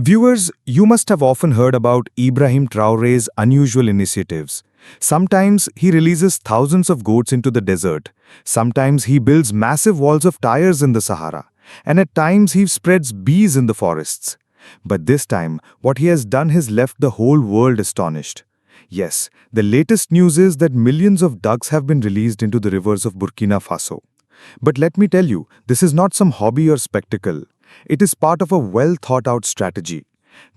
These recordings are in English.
Viewers, you must have often heard about Ibrahim Traore's unusual initiatives. Sometimes he releases thousands of goats into the desert. Sometimes he builds massive walls of tires in the Sahara. And at times he spreads bees in the forests. But this time, what he has done has left the whole world astonished. Yes, the latest news is that millions of ducks have been released into the rivers of Burkina Faso. But let me tell you, this is not some hobby or spectacle. It is part of a well-thought-out strategy.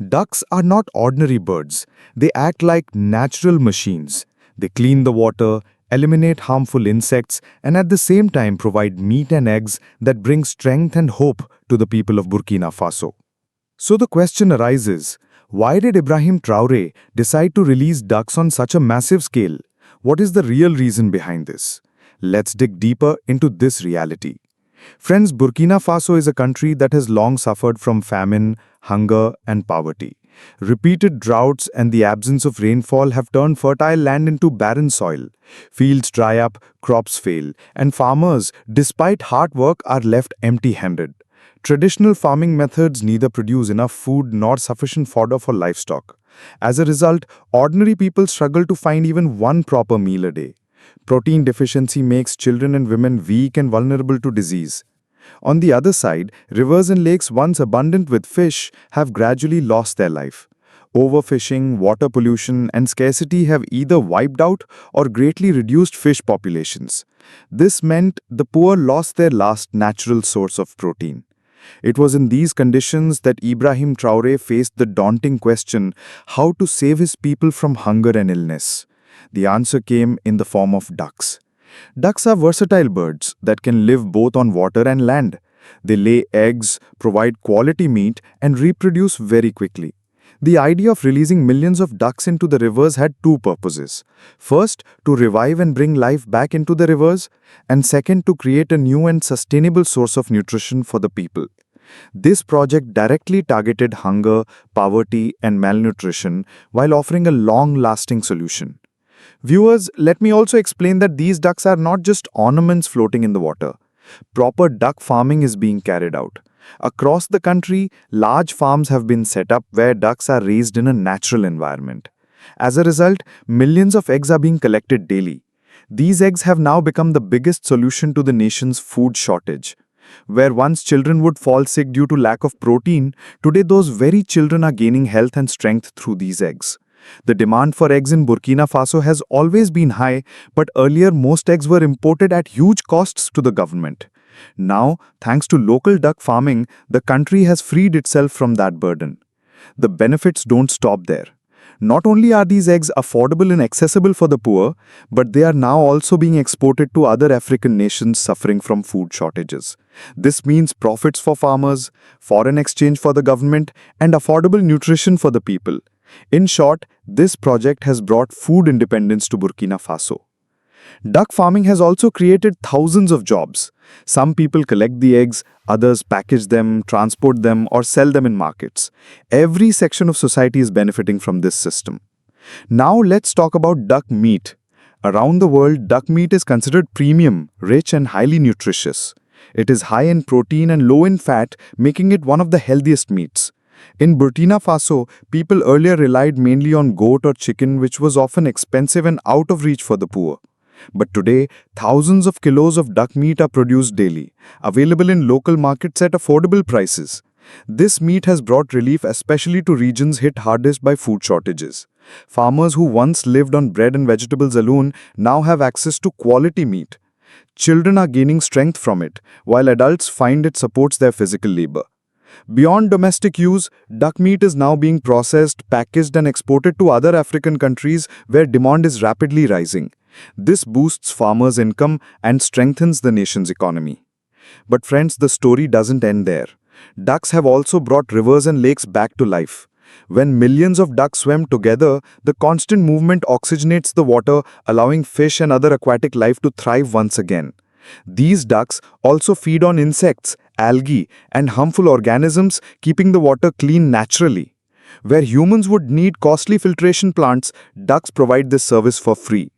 Ducks are not ordinary birds. They act like natural machines. They clean the water, eliminate harmful insects, and at the same time provide meat and eggs that bring strength and hope to the people of Burkina Faso. So the question arises, why did Ibrahim Traore decide to release ducks on such a massive scale? What is the real reason behind this? Let's dig deeper into this reality. Friends, Burkina Faso is a country that has long suffered from famine, hunger, and poverty. Repeated droughts and the absence of rainfall have turned fertile land into barren soil. Fields dry up, crops fail, and farmers, despite hard work, are left empty-handed. Traditional farming methods neither produce enough food nor sufficient fodder for livestock. As a result, ordinary people struggle to find even one proper meal a day. Protein deficiency makes children and women weak and vulnerable to disease. On the other side, rivers and lakes once abundant with fish have gradually lost their life. Overfishing, water pollution, and scarcity have either wiped out or greatly reduced fish populations. This meant the poor lost their last natural source of protein. It was in these conditions that Ibrahim Traore faced the daunting question how to save his people from hunger and illness. The answer came in the form of ducks. Ducks are versatile birds that can live both on water and land. They lay eggs, provide quality meat, and reproduce very quickly. The idea of releasing millions of ducks into the rivers had two purposes. First, to revive and bring life back into the rivers, and second, to create a new and sustainable source of nutrition for the people. This project directly targeted hunger, poverty, and malnutrition while offering a long-lasting solution. Viewers, let me also explain that these ducks are not just ornaments floating in the water. Proper duck farming is being carried out. Across the country, large farms have been set up where ducks are raised in a natural environment. As a result, millions of eggs are being collected daily. These eggs have now become the biggest solution to the nation's food shortage. Where once children would fall sick due to lack of protein, today those very children are gaining health and strength through these eggs. The demand for eggs in Burkina Faso has always been high, but earlier most eggs were imported at huge costs to the government. Now, thanks to local duck farming, the country has freed itself from that burden. The benefits don't stop there. Not only are these eggs affordable and accessible for the poor, but they are now also being exported to other African nations suffering from food shortages. This means profits for farmers, foreign exchange for the government, and affordable nutrition for the people. In short, this project has brought food independence to Burkina Faso. Duck farming has also created thousands of jobs. Some people collect the eggs, others package them, transport them, or sell them in markets. Every section of society is benefiting from this system. Now let's talk about duck meat. Around the world, duck meat is considered premium, rich, and highly nutritious. It is high in protein and low in fat, making it one of the healthiest meats. In Burkina Faso, people earlier relied mainly on goat or chicken, which was often expensive and out of reach for the poor. But today, thousands of kilos of duck meat are produced daily, available in local markets at affordable prices. This meat has brought relief especially to regions hit hardest by food shortages. Farmers who once lived on bread and vegetables alone now have access to quality meat. Children are gaining strength from it, while adults find it supports their physical labor. Beyond domestic use, duck meat is now being processed, packaged, and exported to other African countries where demand is rapidly rising. This boosts farmers' income and strengthens the nation's economy. But friends, the story doesn't end there. Ducks have also brought rivers and lakes back to life. When millions of ducks swim together, the constant movement oxygenates the water, allowing fish and other aquatic life to thrive once again. These ducks also feed on insects, algae, and harmful organisms, keeping the water clean naturally. Where humans would need costly filtration plants, ducks provide this service for free.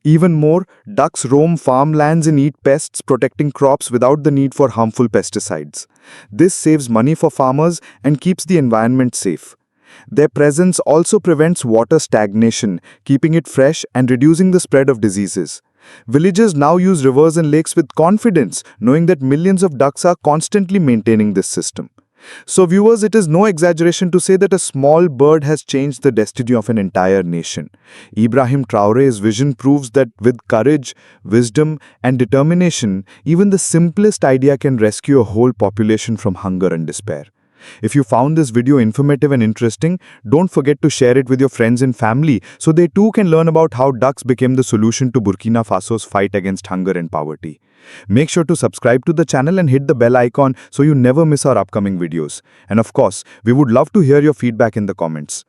Even more, ducks roam farmlands and eat pests, protecting crops without the need for harmful pesticides. This saves money for farmers and keeps the environment safe. Their presence also prevents water stagnation, keeping it fresh and reducing the spread of diseases. Villagers now use rivers and lakes with confidence, knowing that millions of ducks are constantly maintaining this system. So, viewers, it is no exaggeration to say that a small bird has changed the destiny of an entire nation. Ibrahim Traore's vision proves that with courage, wisdom, and determination, even the simplest idea can rescue a whole population from hunger and despair. If you found this video informative and interesting, don't forget to share it with your friends and family so they too can learn about how ducks became the solution to Burkina Faso's fight against hunger and poverty. Make sure to subscribe to the channel and hit the bell icon so you never miss our upcoming videos. And of course, we would love to hear your feedback in the comments.